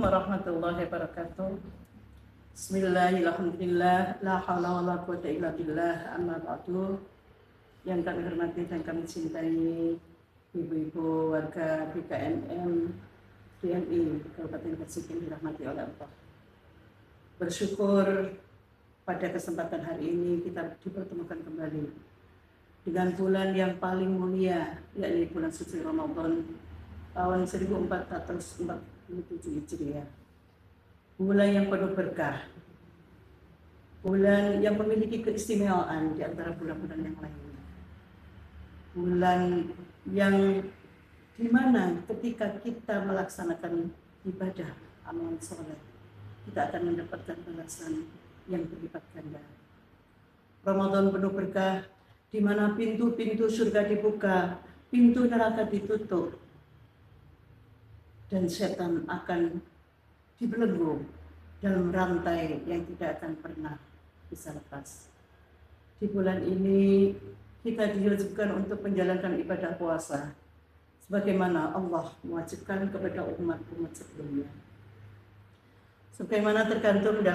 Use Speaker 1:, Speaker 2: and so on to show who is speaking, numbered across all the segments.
Speaker 1: warahmatullahi wabarakatuh. Bismillahirrahmanirrahim. La haula wala quwwata illa billah. Amma ba'du. Yang kami hormati dan kami cintai ibu-ibu warga BKNM DNI Kabupaten Gresik yang dirahmati oleh Allah. Bersyukur pada kesempatan hari ini kita dipertemukan kembali dengan bulan yang paling mulia, yakni bulan suci Ramadan tahun 1447 Hijriah. Bulan yang penuh berkah, bulan yang memiliki keistimewaan di antara bulan-bulan yang lainnya. Bulan yang dimana ketika kita melaksanakan ibadah amal soleh, kita akan mendapatkan balasan yang berlipat ganda. Ramadan penuh berkah, di mana pintu-pintu surga dibuka, pintu neraka ditutup, dan setan akan dibelenggu dalam rantai yang tidak akan pernah bisa lepas. Di bulan ini kita diwajibkan untuk menjalankan ibadah puasa sebagaimana Allah mewajibkan kepada umat-umat sebelumnya. Sebagaimana terkandung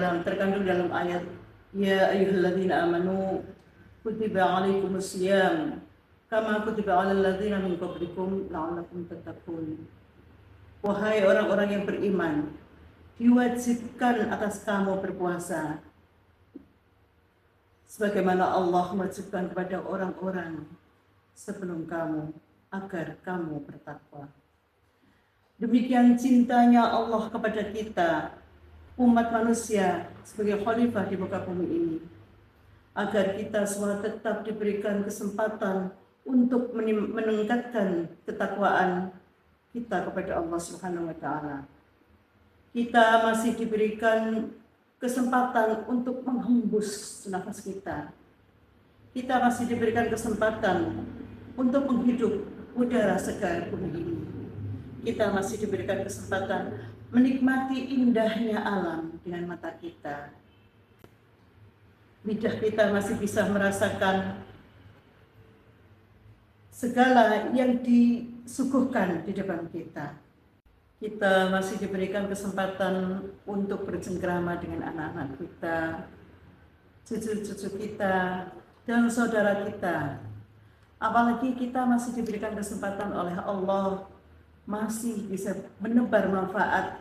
Speaker 1: dalam ayat ya ayyuhalladzina amanu kutiba alaikumusiyam kama kutiba alal ladzina min qablikum la'allakum tattaqun. Wahai orang-orang yang beriman, diwajibkan atas kamu berpuasa sebagaimana Allah mewajibkan kepada orang-orang sebelum kamu agar kamu bertakwa. Demikian cintanya Allah kepada kita, umat manusia sebagai khalifah di muka bumi ini, agar kita semua tetap diberikan kesempatan untuk meningkatkan ketakwaan kita kepada Allah Subhanahu wa Ta'ala. Kita masih diberikan kesempatan untuk menghembus nafas kita. Kita masih diberikan kesempatan untuk menghidup udara segar bumi ini. Kita masih diberikan kesempatan menikmati indahnya alam dengan mata kita. Lidah kita masih bisa merasakan segala yang disuguhkan di depan kita. Kita masih diberikan kesempatan untuk bercengkrama dengan anak-anak kita, cucu-cucu kita, dan saudara kita. Apalagi kita masih diberikan kesempatan oleh Allah masih bisa menebar manfaat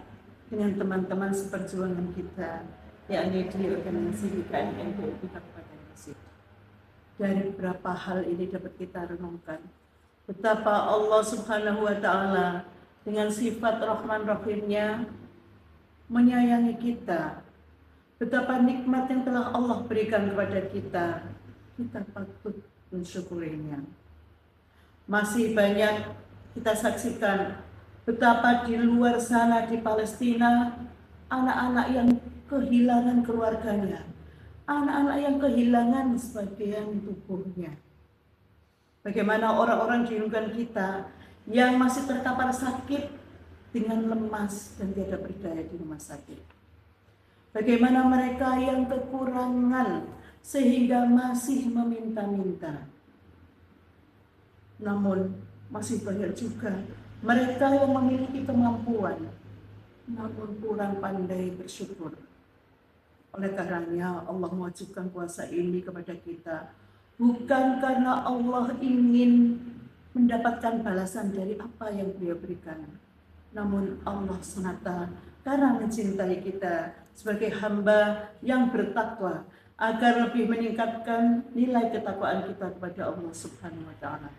Speaker 1: dengan teman-teman seperjuangan kita, yakni di organisasi BKNM di Kabupaten Gresik. Dari beberapa hal ini dapat kita renungkan betapa Allah Subhanahu wa Ta'ala dengan sifat Rahman Rahimnya menyayangi kita, betapa nikmat yang telah Allah berikan kepada kita, kita patut mensyukurinya. Masih banyak kita saksikan betapa di luar sana di Palestina anak-anak yang kehilangan keluarganya, anak-anak yang kehilangan sebagian tubuhnya. Bagaimana orang-orang di lingkungan kita yang masih terkapar sakit dengan lemas dan tidak berdaya di rumah sakit. Bagaimana mereka yang kekurangan sehingga masih meminta-minta. Namun masih banyak juga mereka yang memiliki kemampuan namun kurang pandai bersyukur. Oleh karenanya Allah mewajibkan puasa ini kepada kita bukan karena Allah ingin mendapatkan balasan dari apa yang Beliau berikan, namun Allah semata karena mencintai kita sebagai hamba yang bertakwa agar lebih meningkatkan nilai ketakwaan kita kepada Allah Subhanahu wa Ta'ala.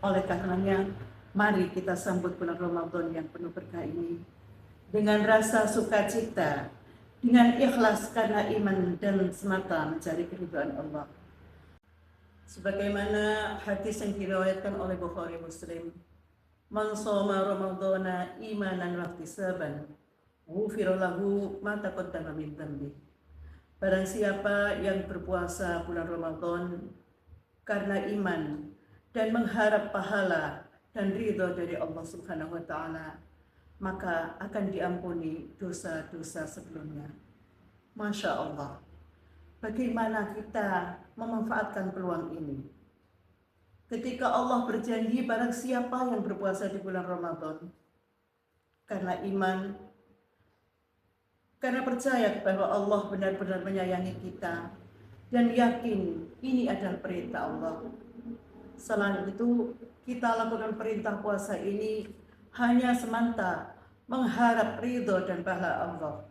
Speaker 1: Oleh karenanya mari kita sambut bulan Ramadan yang penuh berkah ini dengan rasa sukacita, dengan ikhlas karena iman dan semata mencari keridhaan Allah. Sebagaimana hadis yang diriwayatkan oleh Bukhari Muslim, man shoma ramadhana imanan wa ihtisaban ghufira lahu ma taqaddama min dhanbi. Barang siapa yang berpuasa bulan Ramadan karena iman dan mengharap pahala dan ridho dari Allah Subhanahu wa Ta'ala, maka akan diampuni dosa-dosa sebelumnya. Masya Allah, bagaimana kita memanfaatkan peluang ini? Ketika Allah berjanji barang siapa yang berpuasa di bulan Ramadan karena iman karena percaya bahwa Allah benar-benar menyayangi kita dan yakin ini adalah perintah Allah. Selain itu, kita lakukan perintah puasa ini hanya semata mengharap ridho dan pahala Allah,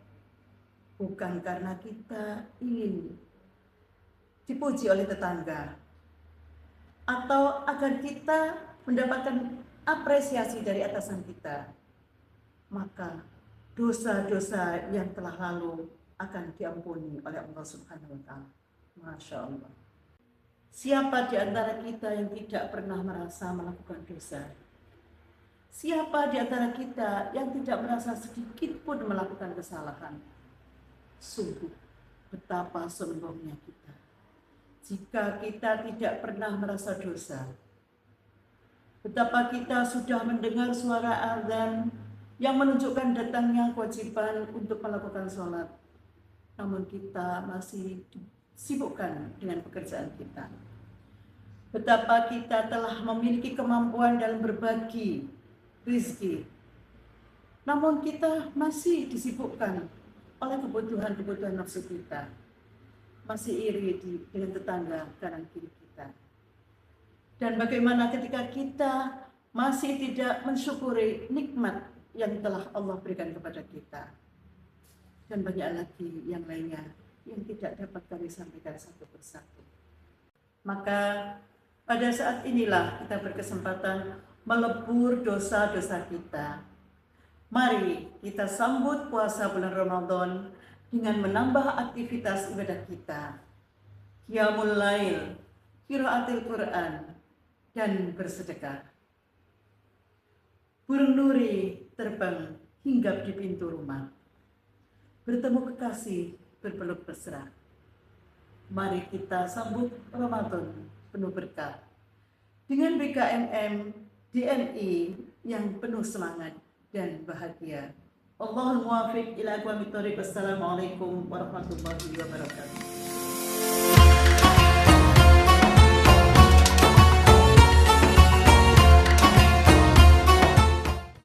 Speaker 1: bukan karena kita ingin dipuji oleh tetangga atau agar kita mendapatkan apresiasi dari atasan kita. Maka dosa-dosa yang telah lalu akan diampuni oleh Allah Subhanahu wa Ta'ala. Masya Allah. Siapa di antara kita yang tidak pernah merasa melakukan dosa? Siapa di antara kita yang tidak merasa sedikit pun melakukan kesalahan? Sungguh betapa sombongnya kita jika kita tidak pernah merasa dosa. Betapa kita sudah mendengar suara azan yang menunjukkan datangnya kewajiban untuk melakukan sholat, namun kita masih disibukkan dengan pekerjaan kita. Betapa kita telah memiliki kemampuan dalam berbagi rezeki, namun kita masih disibukkan oleh kebutuhan-kebutuhan nafsu kita, masih iri dengan tetangga kanan kiri kita. Dan bagaimana ketika kita masih tidak mensyukuri nikmat yang telah Allah berikan kepada kita, dan banyak lagi yang lainnya yang tidak dapat kami sampaikan satu persatu. Maka pada saat inilah kita berkesempatan melebur dosa-dosa kita. Mari kita sambut puasa bulan Ramadan dengan menambah aktivitas ibadah kita, qiyamul lail, qiraatil Quran, dan bersedekah. Burung nuri terbang hinggap di pintu rumah, bertemu kekasih berpeluk mesra. Mari kita sambut Ramadan penuh berkah dengan BKMM DMI yang penuh semangat dan bahagia. Allahul muwaffiq ila aqwamit thoriq. Wassalamualaikum warahmatullahi wabarakatuh.